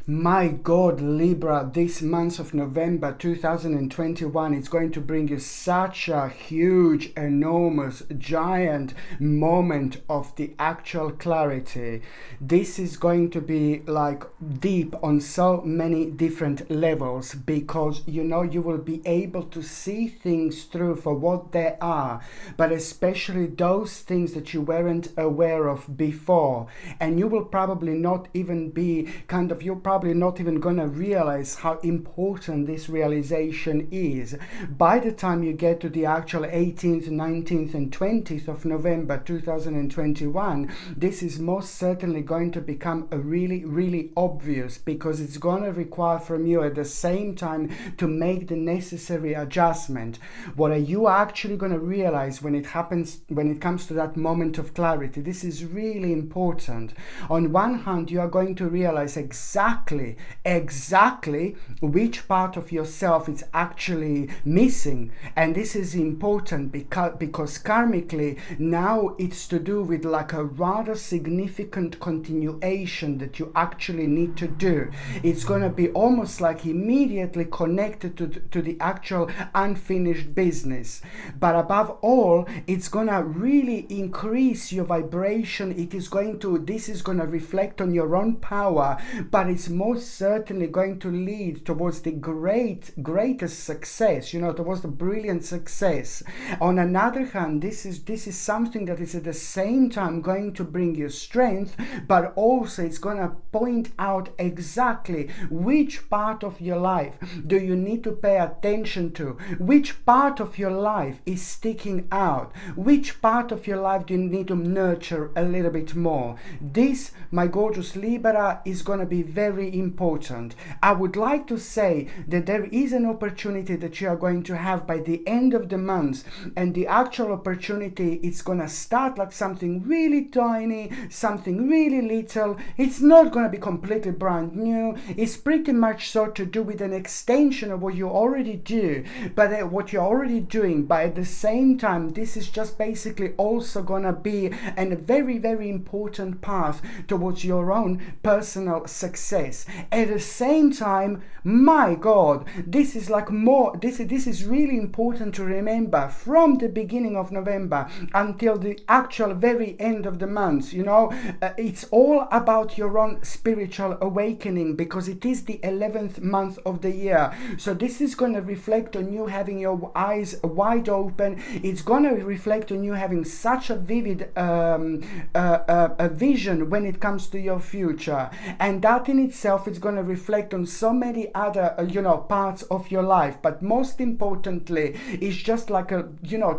My God, Libra, this month of November 2021 is going to bring you such a huge, enormous, giant moment of the actual clarity. This is going to be like deep on so many different levels, because you will be able to see things through for what they are, but especially those things that you weren't aware of before. And you will probably not even be you're probably not even going to realize how important this realization is by the time you get to the actual 18th, 19th and 20th of November 2021. This is most certainly going to become a really obvious, because it's going to require from you at the same time to make the necessary adjustment. What are you actually going to realize when it comes to that moment of clarity? This is really important. On one hand, you are going to realize exactly which part of yourself is actually missing. And this is important because karmically now it's to do with like a rather significant continuation that you actually need to do. It's going to be almost like immediately connected to the actual unfinished business. But above all, it's going to really increase your vibration. This is going to reflect on your own power, but it's most certainly going to lead towards the greatest success, towards the brilliant success. On another hand, this is something that is at the same time going to bring you strength, but also it's going to point out exactly which part of your life do you need to pay attention to, which part of your life is sticking out, which part of your life do you need to nurture a little bit more. This, my gorgeous Libra, is going to be very important. I would like to say that there is an opportunity that you are going to have by the end of the month, and the actual opportunity is going to start like something really tiny, something really little. It's not going to be completely brand new. It's pretty much so to do with an extension of what you already do, but what you're already doing. But at the same time, this is just basically also going to be a very important path towards your own personal success. At the same time, my God, this is like more, this is really important to remember from the beginning of November until the actual very end of the month. It's all about your own spiritual awakening, because it is the 11th month of the year. So this is going to reflect on you having your eyes wide open. It's going to reflect on you having such a vivid a vision when it comes to your future, and that in itself is going to reflect on so many other parts of your life. But most importantly, it's just like a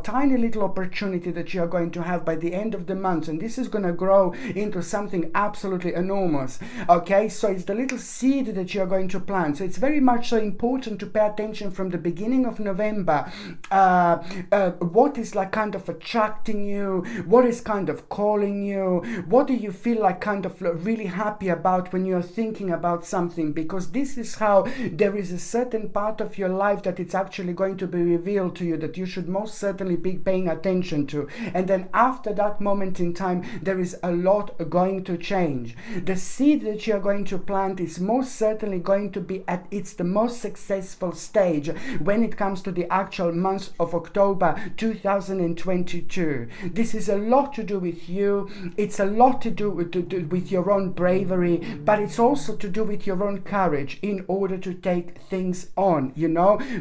tiny little opportunity that you are going to have by the end of the month, and this is going to grow into something absolutely enormous. Okay, so it's the little seed that you are going to plant. So it's very much so important to pay attention from the beginning of November, what is like kind of attracting you, what is kind of calling you, what do you feel like kind of really happy about when you're thinking about something, because this is how there is a certain part of your life that it's actually going to be revealed to you that you should most certainly be paying attention to. And then after that moment in time, there is a lot going to change. The seed that you're going to plant is most certainly going to be at its the most successful stage when it comes to the actual month of October 2022. This is a lot to do with you. It's a lot to do with your own bravery, but it's also to do with your own courage in order to take things on,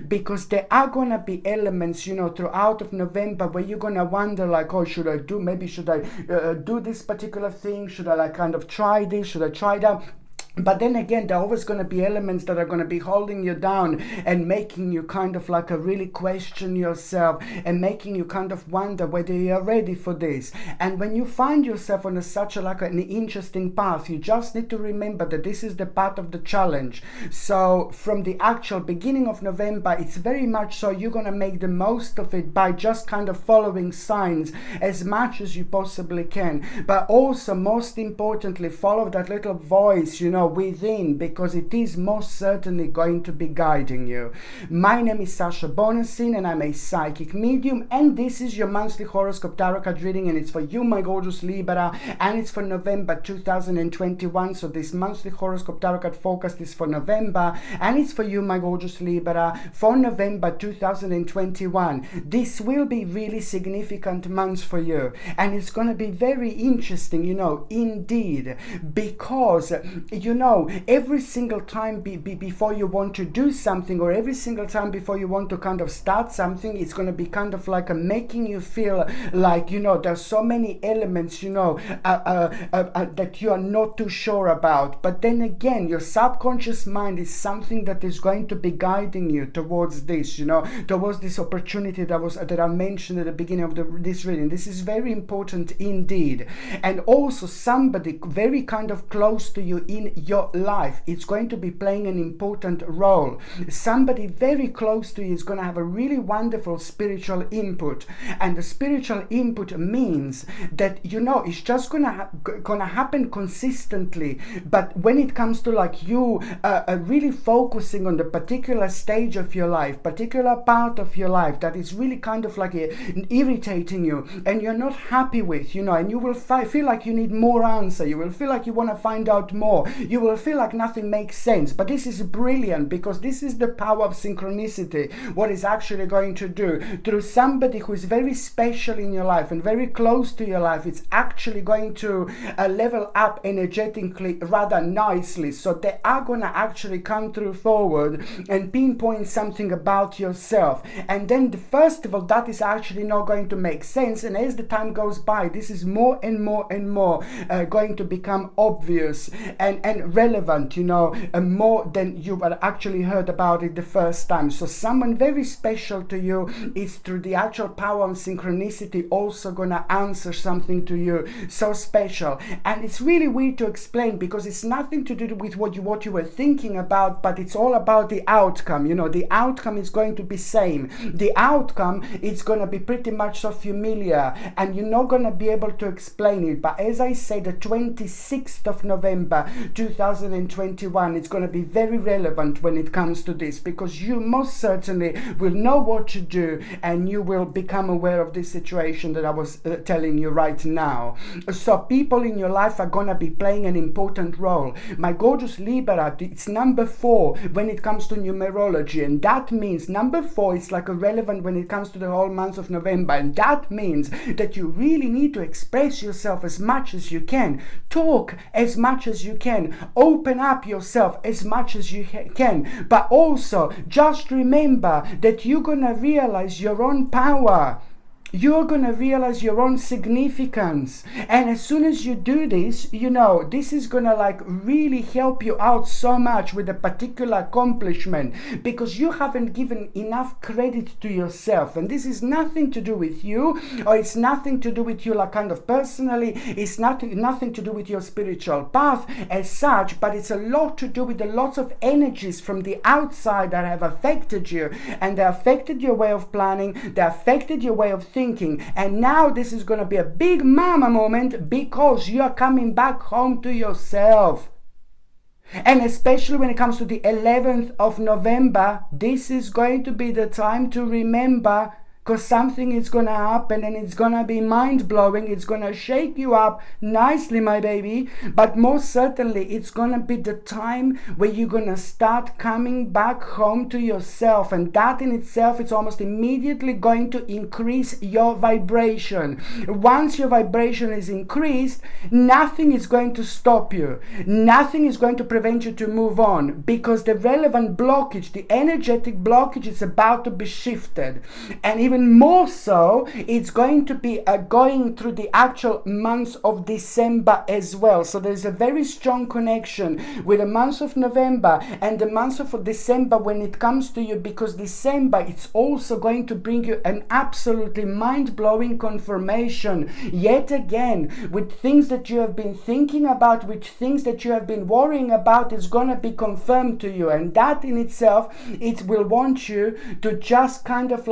because there are going to be elements, throughout of November where you're going to wonder like, oh, should I do this particular thing? Should I kind of try this? Should I try that? But then again, there are always going to be elements that are going to be holding you down and making you kind of like really question yourself and making you kind of wonder whether you're ready for this. And when you find yourself on such an interesting path, you just need to remember that this is the part of the challenge. So from the actual beginning of November, it's very much so you're going to make the most of it by just kind of following signs as much as you possibly can. But also, most importantly, follow that little voice, within, because it is most certainly going to be guiding you. My name is Sasha Bonasin, and I'm a psychic medium, and this is your monthly horoscope tarot card reading, and it's for you, my gorgeous Libra, and it's for November 2021. So this monthly horoscope tarot card forecast is for November, and it's for you, my gorgeous Libra, for November 2021. This will be really significant months for you, and it's going to be very interesting, indeed, because every single time before you want to do something, or every single time before you want to kind of start something, it's going to be kind of like making you feel like there's so many elements that you are not too sure about. But then again, your subconscious mind is something that is going to be guiding you towards this, towards this opportunity that I mentioned at the beginning of this reading. This is very important indeed. And also somebody very kind of close to you in your life, it's going to be playing an important role. Somebody very close to you is going to have a really wonderful spiritual input, and the spiritual input means that it's just gonna happen consistently. But when it comes to you really focusing on the particular stage of your life, particular part of your life that is really kind of irritating you, and you're not happy with, and you will feel like you need more answer, you will feel like you want to find out more, you will feel like nothing makes sense. But this is brilliant, because this is the power of synchronicity, what is actually going to do through somebody who is very special in your life and very close to your life. It's actually going to level up energetically rather nicely. So they are going to actually come through forward and pinpoint something about yourself. And then first of all, that is actually not going to make sense, and as the time goes by, this is more and more and more going to become obvious and relevant, more than you had actually heard about it the first time. So someone very special to you is, through the actual power of synchronicity, also gonna answer something to you so special. And it's really weird to explain, because it's nothing to do with what you were thinking about, but it's all about the outcome. The outcome is going to be same. The outcome is going to be pretty much so familiar, and you're not going to be able to explain it. But as I said, the 26th of November 2021, it's going to be very relevant when it comes to this, because you most certainly will know what to do, and you will become aware of this situation that I was telling you right now. So people in your life are going to be playing an important role. My gorgeous Libra, it's number 4 when it comes to numerology, and that means number 4 is relevant when it comes to the whole month of November, and that means that you really need to express yourself as much as you can, talk as much as you can, open up yourself as much as you can, but also just remember that you're gonna realize your own power. You're going to realize your own significance. And as soon as you do this, this is going to really help you out so much with a particular accomplishment, because you haven't given enough credit to yourself. And this is nothing to do with you, or it's nothing to do with you kind of personally. It's nothing to do with your spiritual path as such, but it's a lot to do with the lots of energies from the outside that have affected you. And they affected your way of planning, they affected your way of thinking. And now this is going to be a big mama moment, because you are coming back home to yourself. And especially when it comes to the 11th of November, this is going to be the time to remember, because something is going to happen, and it's going to be mind-blowing. It's going to shake you up nicely, my baby. But most certainly, it's going to be the time where you're going to start coming back home to yourself. And that in itself, it's almost immediately going to increase your vibration. Once your vibration is increased, nothing is going to stop you. Nothing is going to prevent you to move on, because the relevant blockage, the energetic blockage, is about to be shifted. And even more so, it's going to be going through the actual month of December as well. So there's a very strong connection with the month of November and the month of December when it comes to you, because December, it's also going to bring you an absolutely mind-blowing confirmation yet again, with things that you have been thinking about, with things that you have been worrying about, is going to be confirmed to you. And that in itself, it will want you to just kind of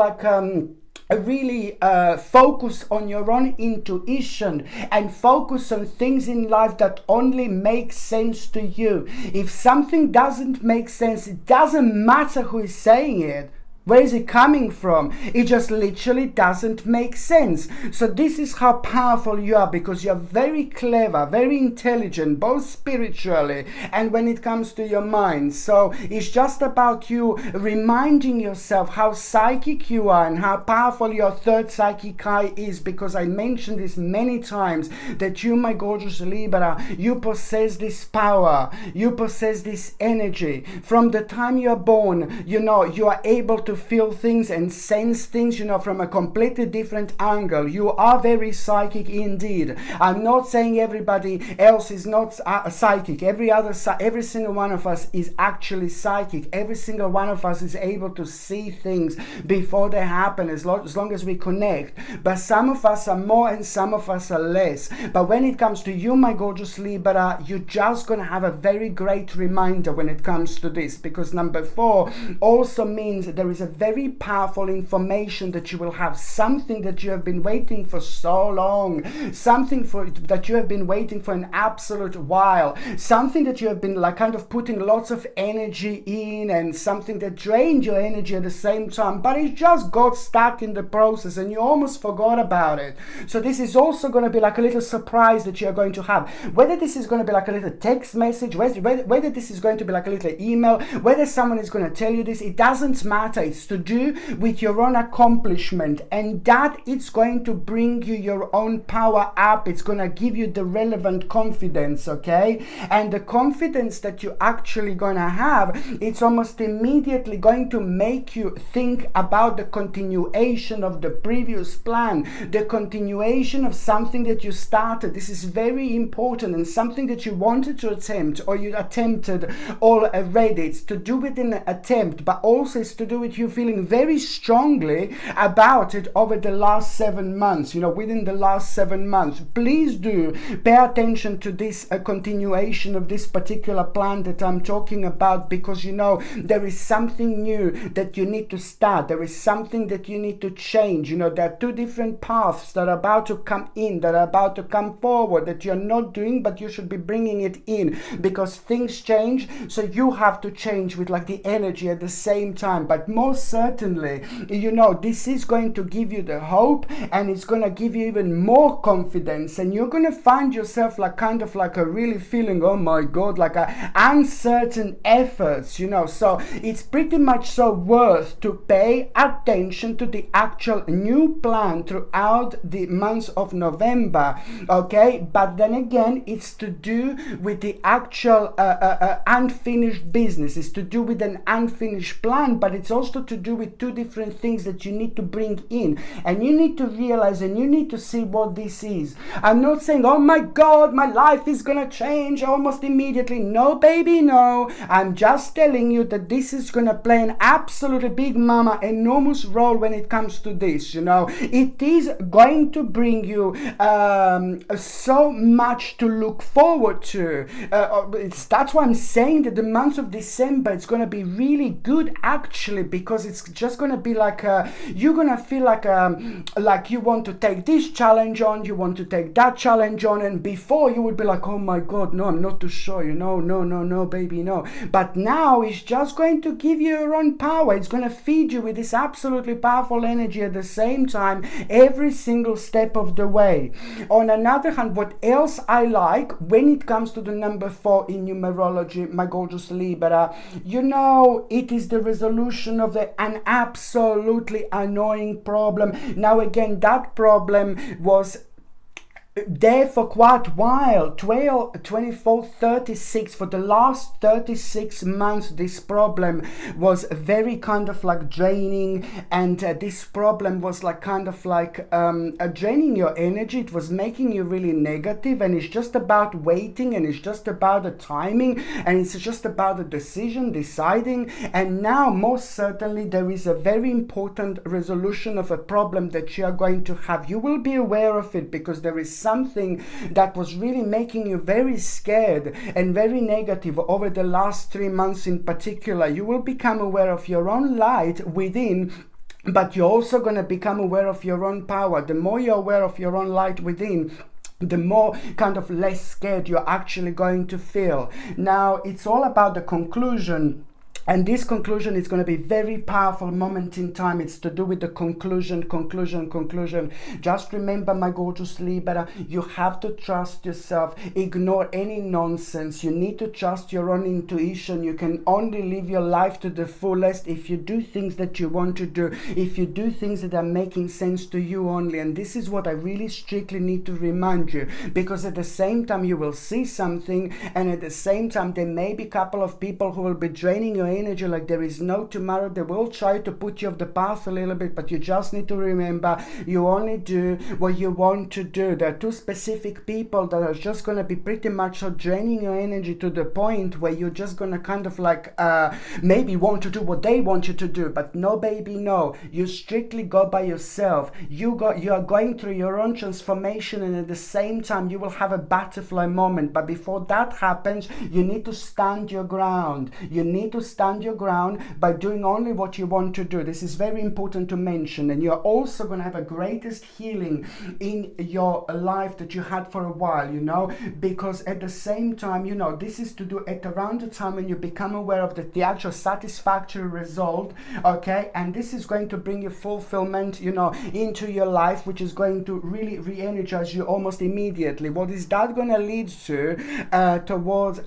really focus on your own intuition and focus on things in life that only make sense to you. If something doesn't make sense, it doesn't matter who is saying it. Where is it coming from? It just literally doesn't make sense. So this is how powerful you are, because you're very clever, very intelligent, both spiritually and when it comes to your mind. So it's just about you reminding yourself how psychic you are and how powerful your third psychic eye is, because I mentioned this many times, that you, my gorgeous Libra, you possess this power, you possess this energy. From the time you're born, you know, you are able to feel things and sense things, you know, from a completely different angle. You are very psychic indeed. I'm not saying everybody else is not psychic. Every single one of us is actually psychic. Every single one of us is able to see things before they happen, as long as we connect. But some of us are more and some of us are less. But when it comes to you, my gorgeous Libra, you're just going to have a very great reminder when it comes to this, because number 4 also means that there is a very powerful information that you will have, something that you have been waiting for so long, something that you have been waiting for an absolute while, something that you have been like kind of putting lots of energy in, and something that drained your energy at the same time, but it just got stuck in the process and you almost forgot about it. So this is also going to be like a little surprise that you're going to have, whether this is going to be like a little text message, whether this is going to be like a little email, whether someone is going to tell you this, it doesn't matter. It's to do with your own accomplishment, and that it's going to bring you your own power up. It's going to give you the relevant confidence, okay? And the confidence that you're actually going to have, it's almost immediately going to make you think about the continuation of the previous plan, the continuation of something that you started. This is very important, and something that you wanted to attempt or you attempted already. It's to do with an attempt, but also it's to do with you feeling very strongly about it over the last 7 months, you know, within the last 7 months. Please do pay attention to this continuation of this particular plan that I'm talking about, because, you know, there is something new that you need to start. There is something that you need to change. You know, there are 2 different paths that are about to come in, that are about to come forward, that you're not doing, but you should be bringing it in, because things change. So you have to change with like the energy at the same time. But most certainly, you know, this is going to give you the hope, and it's going to give you even more confidence, and you're going to find yourself like kind of like a really feeling, oh my God, like a uncertain efforts, you know. So it's pretty much so worth to pay attention to the actual new plan throughout the month of November, okay? But then again, it's to do with the actual unfinished business. It's to do with an unfinished plan, but it's also to do with 2 different things that you need to bring in, and you need to realize and you need to see what this is. I'm not saying, oh my God, my life is gonna change almost immediately. No, baby, no. I'm just telling you that this is gonna play an absolutely big mama enormous role when it comes to this, you know. It is going to bring you so much to look forward to. That's why I'm saying that the month of December, it's going to be really good actually, because it's just going to be like you're going to feel like you want to take this challenge on, you want to take that challenge on, and before you would be like, oh my God, no, I'm not too sure, you know, no, baby, no. But now it's just going to give you your own power. It's going to feed you with this absolutely powerful energy at the same time, every single step of the way. On another hand, what else I like when it comes to the number 4 in numerology, my gorgeous Libra, you know, it is the resolution of an absolutely annoying problem. Now again, that problem was there for quite a while, 12, 24, 36, for the last 36 months, this problem was very kind of like draining, and this problem was like kind of like draining your energy. It was making you really negative, and it's just about waiting, and it's just about the timing, and it's just about the decision, deciding. And now most certainly there is a very important resolution of a problem that you are going to have. You will be aware of it, because there is something that was really making you very scared and very negative over the last 3 months in particular. You will become aware of your own light within but you're also going to become aware of your own power. The more you're aware of your own light within, the more kind of less scared you're actually going to feel. Now, it's all about the conclusion. And this conclusion is going to be a very powerful moment in time. It's to do with the conclusion. Just remember, my gorgeous Libra, you have to trust yourself. Ignore any nonsense. You need to trust your own intuition. You can only live your life to the fullest if you do things that you want to do, if you do things that are making sense to you only. And this is what I really strictly need to remind you, because at the same time you will see something, and at the same time there may be a couple of people who will be draining your energy like there is no tomorrow. They will try to put you off the path a little bit, but you just need to remember, you only do what you want to do. There are two specific people that are just going to be pretty much draining your energy to the point where you're just going to kind of like maybe want to do what they want you to do, but no, baby, no. You strictly go by yourself. You are going through your own transformation, and at the same time you will have a butterfly moment. But before that happens, you need to stand your ground. You need to stand your ground by doing only what you want to do. This is very important to mention. And you're also going to have a greatest healing in your life that you had for a while, you know, because at the same time, you know, this is to do at around the time when you become aware of the actual satisfactory result, okay, and this is going to bring you fulfillment, you know, into your life, which is going to really re-energize you almost immediately. What is that going to lead to? Towards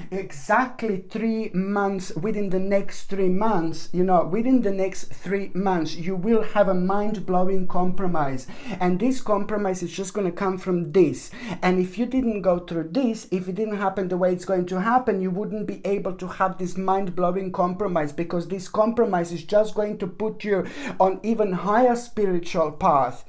exactly 3 months. Within the next 3 months, you know, within the next 3 months, you will have a mind-blowing compromise. And this compromise is just going to come from this. And if you didn't go through this, if it didn't happen the way it's going to happen, you wouldn't be able to have this mind-blowing compromise, because this compromise is just going to put you on even higher spiritual path.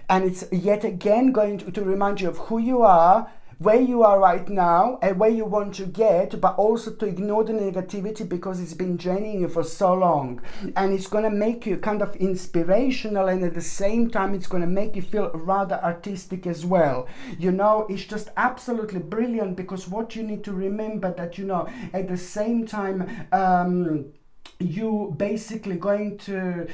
And it's yet again going to remind you of who you are, where you are right now, and where you want to get, but also to ignore the negativity because it's been draining you for so long. And it's going to make you kind of inspirational, and at the same time it's going to make you feel rather artistic as well. You know, it's just absolutely brilliant, because what you need to remember that, you know, at the same time you basically going to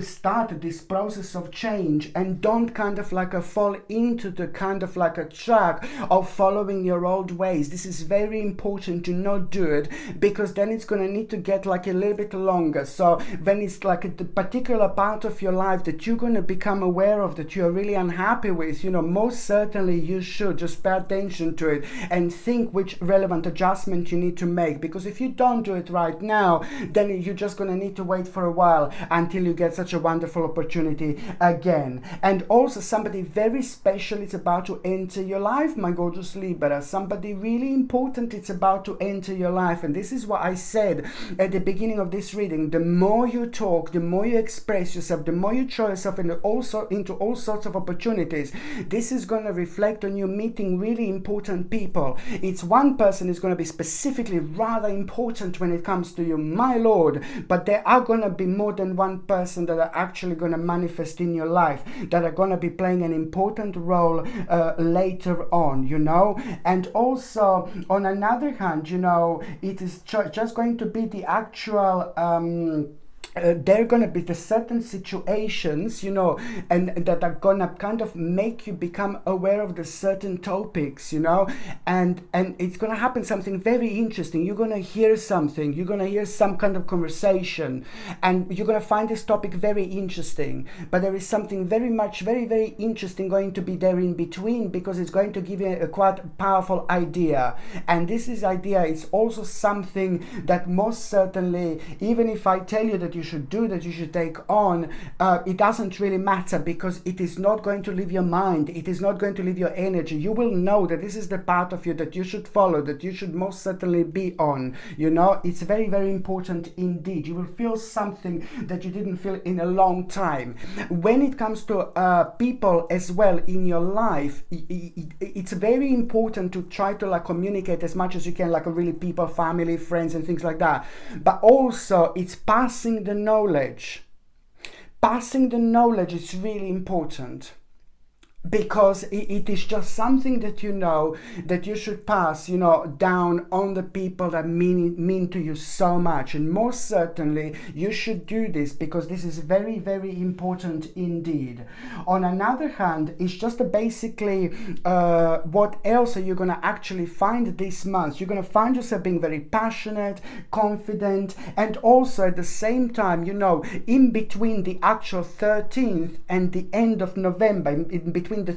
start this process of change, and don't kind of like fall into the kind of like a track of following your old ways. This is very important to not do it, because then it's going to need to get like a little bit longer. So when it's like the particular part of your life that you're going to become aware of that you're really unhappy with, you know, most certainly you should just pay attention to it and think which relevant adjustment you need to make, because if you don't do it right now, then you're just going to need to wait for a while until you get such a wonderful opportunity again. And also somebody very special is about to enter your life, my gorgeous Libra. Somebody really important is about to enter your life. And this is what I said at the beginning of this reading. The more you talk, the more you express yourself, the more you throw yourself into all sorts of opportunities, this is going to reflect on you meeting really important people. It's one person is going to be specifically rather important when it comes to you, my Lord. But there are going to be more than one person that are actually going to manifest in your life, that are going to be playing an important role later on, you know. And also, on another hand, you know, it is just going to be the actual there are going to be the certain situations, you know, and that are going to kind of make you become aware of the certain topics, you know, and it's going to happen something very interesting. You're going to hear something, you're going to hear some kind of conversation, and you're going to find this topic very interesting, but there is something very interesting going to be there in between, because it's going to give you a quite powerful idea. And this idea is also something that most certainly, even if I tell you that you should do, that you should take on, it doesn't really matter, because it is not going to leave your mind, it is not going to leave your energy. You will know that this is the part of you that you should follow, that you should most certainly be on, you know. It's very important indeed. You will feel something that you didn't feel in a long time. When it comes to people as well in your life, it's very important to try to like communicate as much as you can, like really people, family, friends and things like that. But also it's passing the knowledge. Passing the knowledge is really important, because it is just something that you know that you should pass, you know, down on the people that mean to you so much. And most certainly you should do this, because this is very, very important indeed. On another hand, it's just basically what else are you going to actually find this month? You're going to find yourself being very passionate, confident, and also at the same time, you know, in between the actual 13th and the end of November, in between the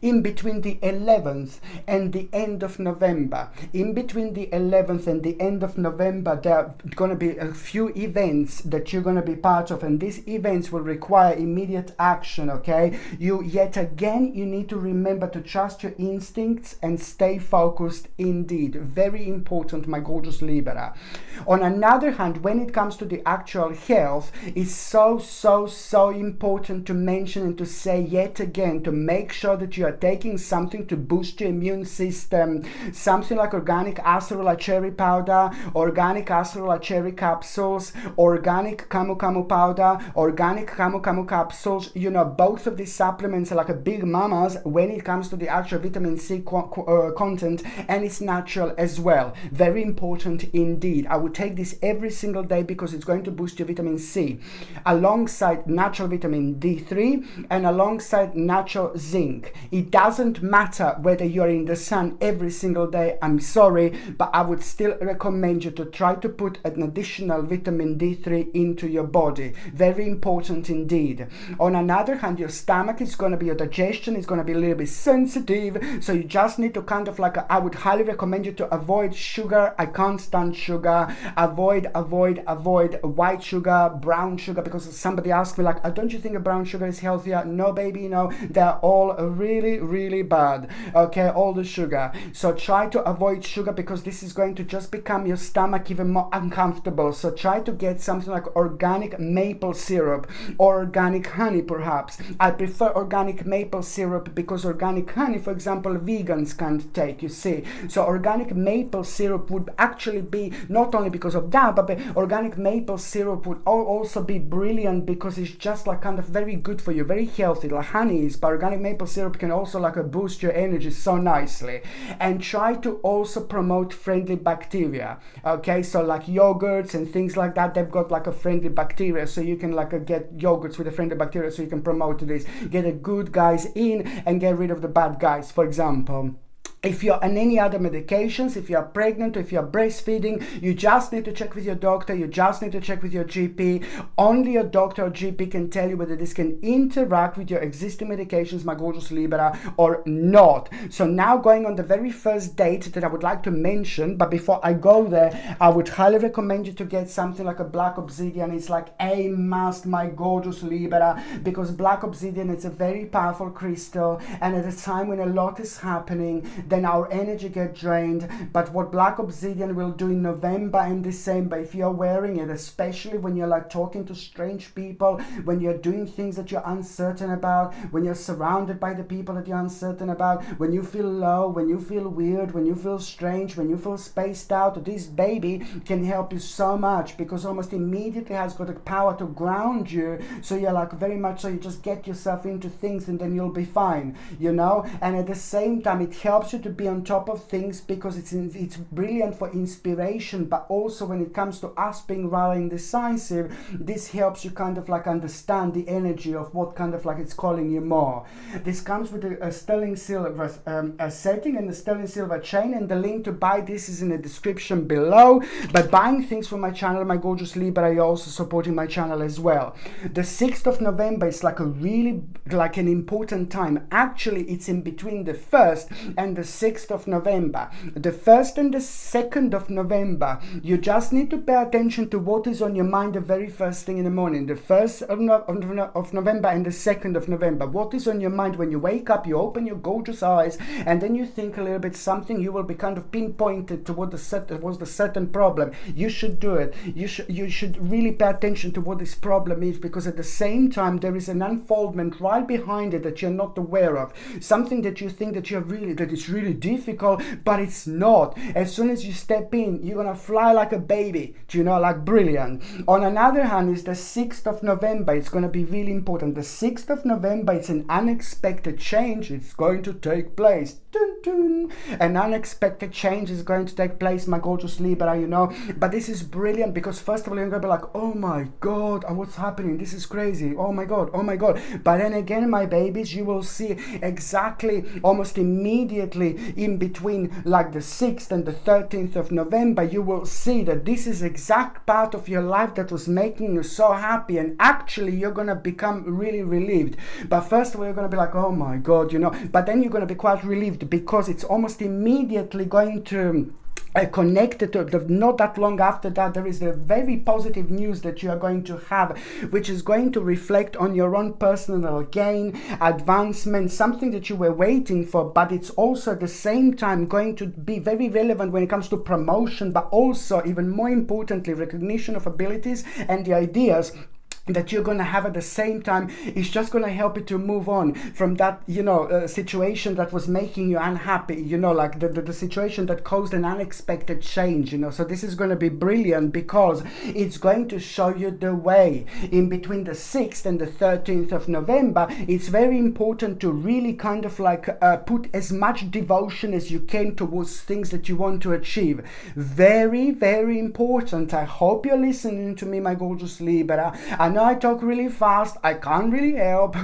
in between the 11th and the end of November, in between the 11th and the end of November, there are going to be a few events that you're going to be part of, and these events will require immediate action. Okay, you yet again, you need to remember to trust your instincts and stay focused indeed. Very important, my gorgeous Libra. On another hand, when it comes to the actual health, it's so important to mention and to say yet again, to make sure that you are taking something to boost your immune system, something like organic acerola cherry powder, organic acerola cherry capsules, organic camu camu powder, organic camu camu capsules. You know, both of these supplements are like a big mamas when it comes to the actual vitamin C content, and it's natural as well. Very important indeed. I would take this every single day because it's going to boost your vitamin C alongside natural vitamin D3 and alongside natural zinc. It doesn't matter whether you're in the sun every single day, I'm sorry, but I would still recommend you to try to put an additional vitamin D3 into your body. Very important indeed. On another hand, your stomach is going to be, your digestion is going to be a little bit sensitive, so you just need to kind of like, I would highly recommend you to avoid sugar. I can't stand sugar. Avoid white sugar, brown sugar, because somebody asked me like, don't you think a brown sugar is healthier? No, baby, no, they're all really bad. Okay, all the sugar. So try to avoid sugar, because this is going to just become your stomach even more uncomfortable. So try to get something like organic maple syrup or organic honey perhaps. I prefer organic maple syrup because organic honey, for example, vegans can't take, you see. So organic maple syrup would actually be, not only because of that, but organic maple syrup would also be brilliant because it's just like kind of very good for you, very healthy, like honey is, but organic maple syrup can also like boost your energy so nicely. And try to also promote friendly bacteria. Okay, so like yogurts and things like that, they've got like a friendly bacteria, so you can like get yogurts with a friendly bacteria, so you can promote this, get the good guys in and get rid of the bad guys, for example. If you're on any other medications, if you're pregnant, or if you're breastfeeding, you just need to check with your doctor, you just need to check with your GP. Only your doctor or GP can tell you whether this can interact with your existing medications, my gorgeous Libra, or not. So now going on the very first date that I would like to mention, but before I go there, I would highly recommend you to get something like a black obsidian. It's like a must, my gorgeous Libra, because black obsidian is a very powerful crystal, and at a time when a lot is happening, then our energy get drained. But what black obsidian will do in November and December, if you're wearing it, especially when you're like talking to strange people, when you're doing things that you're uncertain about, when you're surrounded by the people that you're uncertain about, when you feel low, when you feel weird, when you feel strange, when you feel spaced out, this baby can help you so much, because almost immediately has got the power to ground you. So you're like very much so you just get yourself into things and then you'll be fine, you know. And at the same time, it helps you to be on top of things, because it's brilliant for inspiration, but also when it comes to us being rather indecisive, this helps you kind of like understand the energy of what kind of like it's calling you more. This comes with a sterling silver setting and the sterling silver chain, and the link to buy this is in the description below. By buying things from my channel, my gorgeous Libra, you're also supporting my channel as well. The 6th of November is like a really like an important time. Actually, it's in between the 1st and the 6th of November. The 1st and the 2nd of November, you just need to pay attention to what is on your mind the very first thing in the morning. The 1st of November and the 2nd of November, what is on your mind when you wake up, you open your gorgeous eyes, and then you think a little bit something, you will be kind of pinpointed to what was the certain problem. You should do it. You should really pay attention to what this problem is, because at the same time there is an unfoldment right behind it that you're not aware of. Something that you think that it's really really difficult, but it's not. As soon as you step in, you're gonna fly like a baby, like brilliant. On another hand, is the 6th of November. It's gonna be really important. The 6th of November, it's an unexpected change. It's going to take place. Dun, dun. An unexpected change is going to take place, my gorgeous Libra, But this is brilliant because first of all, you're going to be like, oh my God, what's happening? This is crazy. Oh my God, oh my God. But then again, my babies, you will see exactly, almost immediately in between like the 6th and the 13th of November, you will see that this is exact part of your life that was making you so happy. And actually, you're going to become really relieved. But first of all, you're going to be like, oh my God, But then you're going to be quite relieved because it's almost immediately going to connected to not that long after that. There is a very positive news that you are going to have, which is going to reflect on your own personal gain, advancement, something that you were waiting for, but it's also at the same time going to be very relevant when it comes to promotion, but also even more importantly, recognition of abilities and the ideas that you're going to have at the same time. Is just going to help you to move on from that situation that was making you unhappy, like the situation that caused an unexpected change, so this is going to be brilliant because it's going to show you the way. In between the 6th and the 13th of November, it's very important to really kind of put as much devotion as you can towards things that you want to achieve. Very, very important. I hope you're listening to me, my gorgeous Libra. I know I talk really fast, I can't really help,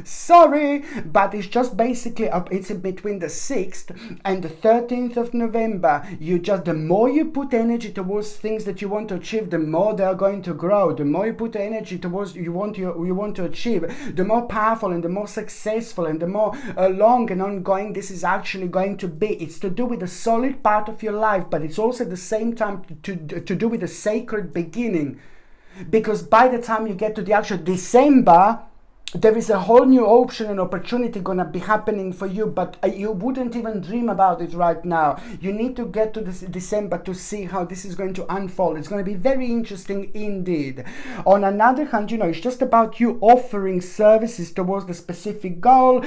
sorry, but it's just basically, it's in between the 6th and the 13th of November. The more you put energy towards things that you want to achieve, the more they are going to grow. The more you put energy towards you want to achieve, the more powerful and the more successful and the more long and ongoing this is actually going to be. It's to do with the solid part of your life, but it's also at the same time to do with the sacred beginning. Because by the time you get to the actual December, there is a whole new option and opportunity going to be happening for you, but you wouldn't even dream about it right now. You need to get to this December to see how this is going to unfold. It's going to be very interesting indeed. On another hand, it's just about you offering services towards the specific goal,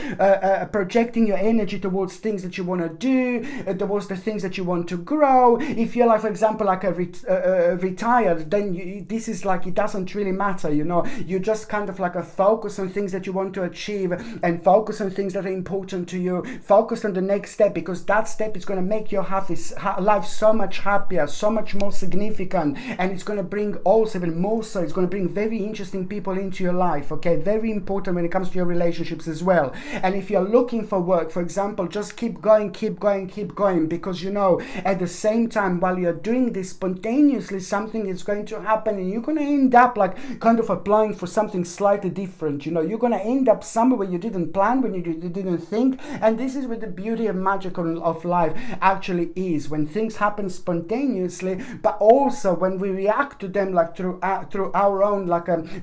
projecting your energy towards things that you want to do, towards the things that you want to grow. If you're like, for example, like retired, then this is like, it doesn't really matter, you just kind of like a focus on things that you want to achieve and focus on things that are important to you. Focus on the next step, because that step is going to make your life so much happier, so much more significant, and it's going to bring also even more so, it's going to bring very interesting people into your life. Okay, very important when it comes to your relationships as well. And if you're looking for work, for example, just keep going, because at the same time while you're doing this, spontaneously something is going to happen and you're going to end up like kind of applying for something slightly different. You're going to end up somewhere where you didn't plan, when you didn't think. And this is where the beauty and magic of life actually is, when things happen spontaneously, but also when we react to them like through our own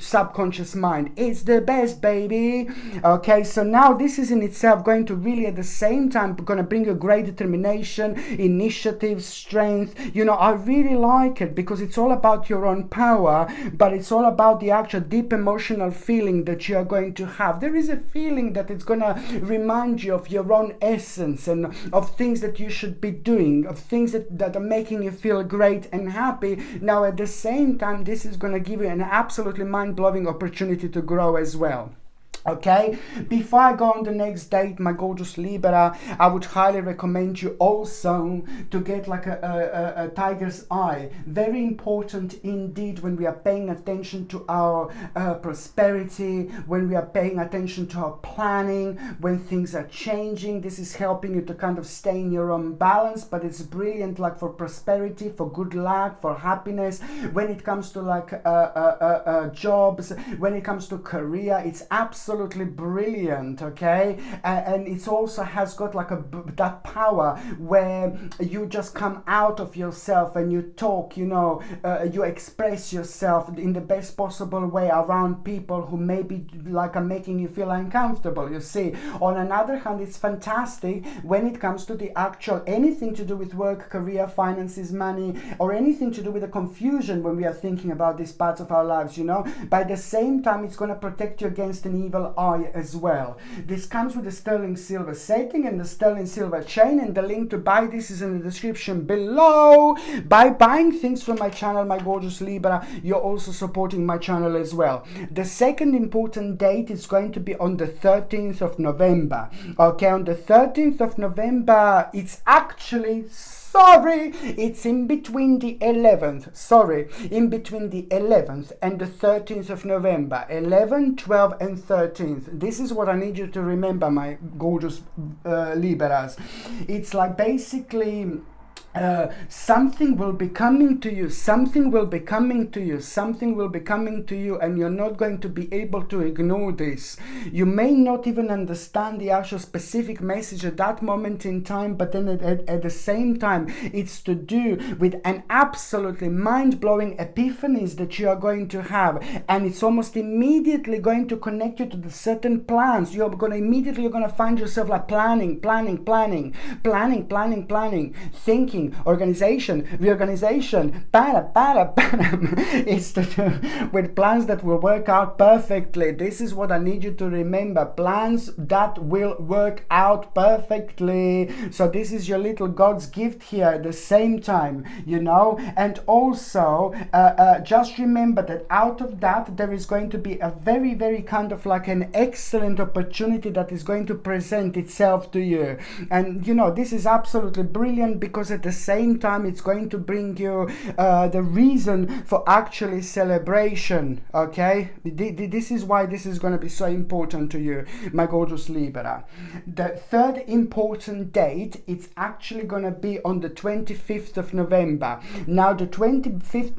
subconscious mind. It's the best, baby. Okay, so now this is in itself going to really at the same time going to bring a great determination, initiative, strength. I really like it because it's all about your own power, but it's all about the actual deep emotional feeling that you are going to have. There is a feeling that it's going to remind you of your own essence and of things that you should be doing, of things that are making you feel great and happy. Now at the same time, this is going to give you an absolutely mind-blowing opportunity to grow as well. Okay, before I go on the next date, my gorgeous Libra, I would highly recommend you also to get like a tiger's eye. Very important indeed when we are paying attention to our prosperity, when we are paying attention to our planning, when things are changing. This is helping you to kind of stay in your own balance, but it's brilliant like for prosperity, for good luck, for happiness. When it comes to like jobs, when it comes to career, it's absolutely brilliant. Okay, and it also has got like that power where you just come out of yourself and you talk, you express yourself in the best possible way around people who maybe like are making you feel uncomfortable. You see, on another hand, it's fantastic when it comes to the actual anything to do with work, career, finances, money, or anything to do with the confusion when we are thinking about these parts of our lives. By the same time, it's going to protect you against an evil eagle eye as well. This comes with the sterling silver setting and the sterling silver chain, and the link to buy this is in the description below. By buying things from my channel, my gorgeous Libra, you're also supporting my channel as well. The second important date is going to be on the 13th of November. Okay, on the 13th of November, it's actually, it's in between the 11th, in between the 11th and the 13th of November, 11, 12 and 13th. This is what I need you to remember, my gorgeous Libras. It's like basically something will be coming to you, something will be coming to you, something will be coming to you, and you're not going to be able to ignore this. You may not even understand the actual specific message at that moment in time, but then at the same time, it's to do with an absolutely mind-blowing epiphanies that you are going to have, and it's almost immediately going to connect you to the certain plans. You're going to find yourself like planning, thinking, organization, reorganization, it's to do with plans that will work out perfectly. This is what I need you to remember, plans that will work out perfectly. So this is your little God's gift here at the same time, you know. And also just remember that out of that there is going to be a very, very kind of like an excellent opportunity that is going to present itself to you. And you know, this is absolutely brilliant, because at the same time it's going to bring you the reason for actually celebration. Okay, this is why this is going to be so important to you, my gorgeous Libra. The third important date, it's actually going to be on the 25th of November. Now the 25th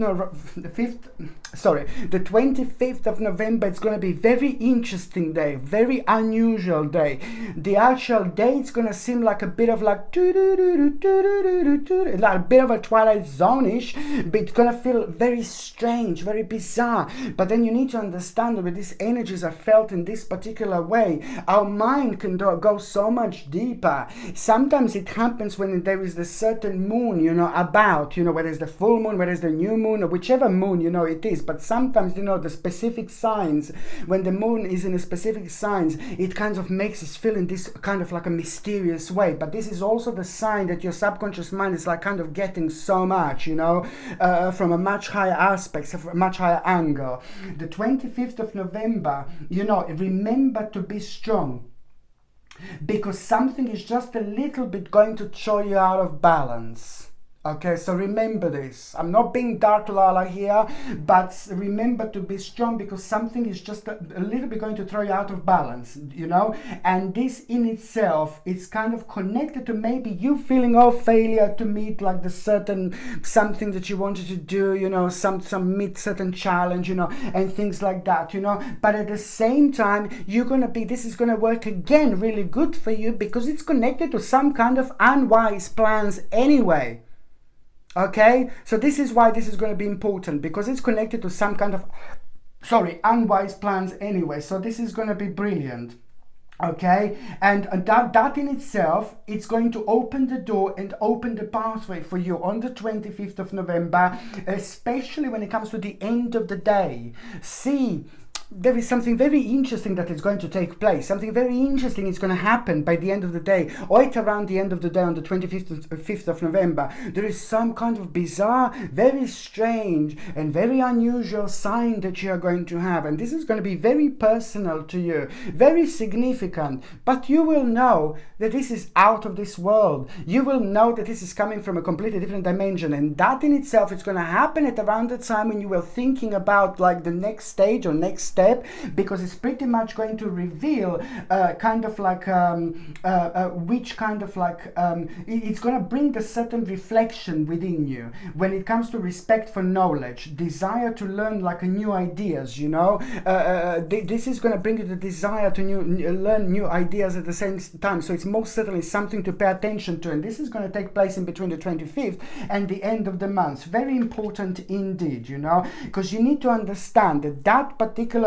of November, it's going to be very interesting day, very unusual day. The actual day, it's going to seem like a bit of like like a bit of a Twilight Zone-ish, but it's gonna feel very strange, very bizarre. But then you need to understand that when these energies are felt in this particular way, our mind can go so much deeper. Sometimes it happens when there is a certain moon, you know, about, you know, whether it's the full moon, whether it's the new moon, or whichever moon, you know, it is. But sometimes, you know, the specific signs, when the moon is in a specific signs, it kind of makes us feel in this kind of like a mysterious way. But this is also the sign that your subconscious mind is like kind of getting so much, you know, from a much higher aspect, a much higher angle. The 25th of November, you know, remember to be strong, because something is just a little bit going to throw you out of balance. Okay, so remember this. I'm not being Dark Lala here, but remember to be strong, because something is just a little bit going to throw you out of balance, you know. And this in itself is kind of connected to maybe you feeling failure to meet like the certain something that you wanted to do, you know, some meet certain challenge, you know, and things like that, you know. But at the same time, this is gonna work again really good for you, because it's connected to some kind of unwise plans anyway. Okay, so this is why this is going to be important, because it's connected to some kind of, unwise plans anyway. So this is going to be brilliant. Okay, and that in itself, it's going to open the door and open the pathway for you on the 25th of November, especially when it comes to the end of the day. See, there is something very interesting that is going to take place. Something very interesting is going to happen by the end of the day, or at around the end of the day on the 25th of November. There is some kind of bizarre, very strange and very unusual sign that you are going to have. And this is going to be very personal to you, very significant. But you will know that this is out of this world. You will know that this is coming from a completely different dimension. And that in itself is going to happen at around the time when you were thinking about like the next stage or next step, because it's pretty much going to reveal kind of like which kind of like it's going to bring a certain reflection within you when it comes to respect for knowledge, desire to learn like new ideas, you know. This is going to bring you the desire to learn new ideas at the same time. So it's most certainly something to pay attention to, and this is going to take place in between the 25th and the end of the month. Very important indeed, you know, because you need to understand that that particular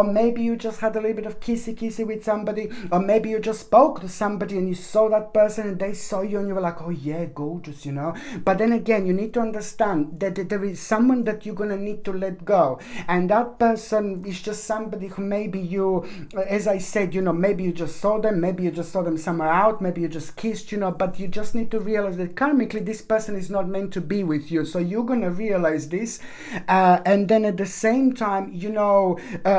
or maybe you just had a little bit of kissy with somebody, or maybe you just spoke to somebody and you saw that person and they saw you and you were like, oh yeah, gorgeous, you know. But then again, you need to understand that there is someone that you're gonna need to let go, and that person is just somebody who maybe you, as I said, you know, maybe you just saw them, maybe you just saw them somewhere out, maybe you just kissed, you know, but you just need to realize that karmically this person is not meant to be with you. So you're gonna realize this, and then at the same time, you know,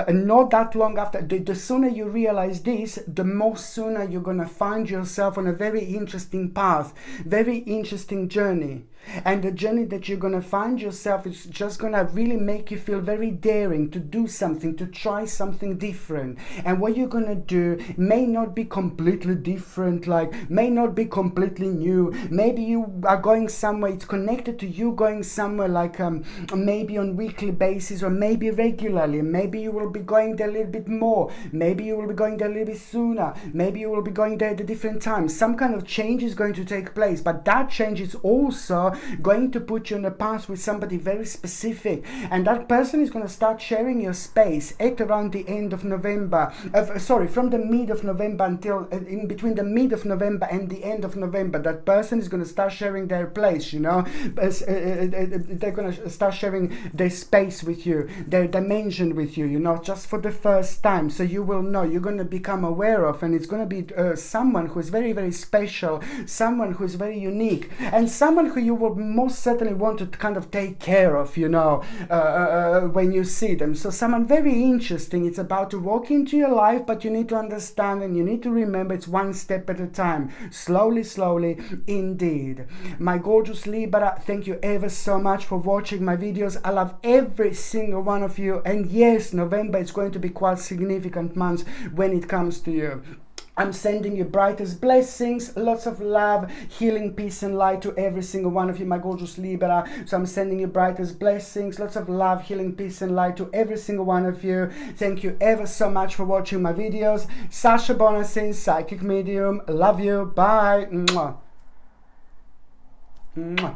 not that long after, the sooner you realize this, the more sooner you're gonna find yourself on a very interesting path, very interesting journey. And the journey that you're going to find yourself is just going to really make you feel very daring to do something, to try something different. And what you're going to do may not be completely different, like may not be completely new. Maybe you are going somewhere, it's connected to you going somewhere, like maybe on weekly basis or maybe regularly. Maybe you will be going there a little bit more. Maybe you will be going there a little bit sooner. Maybe you will be going there at a different time. Some kind of change is going to take place, but that change is also going to put you on a path with somebody very specific, and that person is going to start sharing your space at around the end of November, from the mid of November until in between the mid of November and the end of November. That person is going to start sharing their place, you know. They're going to start sharing their space with you, their dimension with you, you know, just for the first time. So you will know, you're going to become aware of, and it's going to be someone who is very, very special, someone who is very unique, and someone who you will most certainly want to kind of take care of, you know, when you see them. So someone very interesting. It's about to walk into your life, but you need to understand and you need to remember it's one step at a time. Slowly, slowly, indeed. My gorgeous Libra, thank you ever so much for watching my videos. I love every single one of you. And yes, November is going to be quite significant month when it comes to you. I'm sending you brightest blessings, lots of love, healing, peace and light to every single one of you, my gorgeous Libra. So I'm sending you brightest blessings, lots of love, healing, peace and light to every single one of you. Thank you ever so much for watching my videos. Sasha Bonasin, Psychic Medium. Love you. Bye. Mwah. Mwah.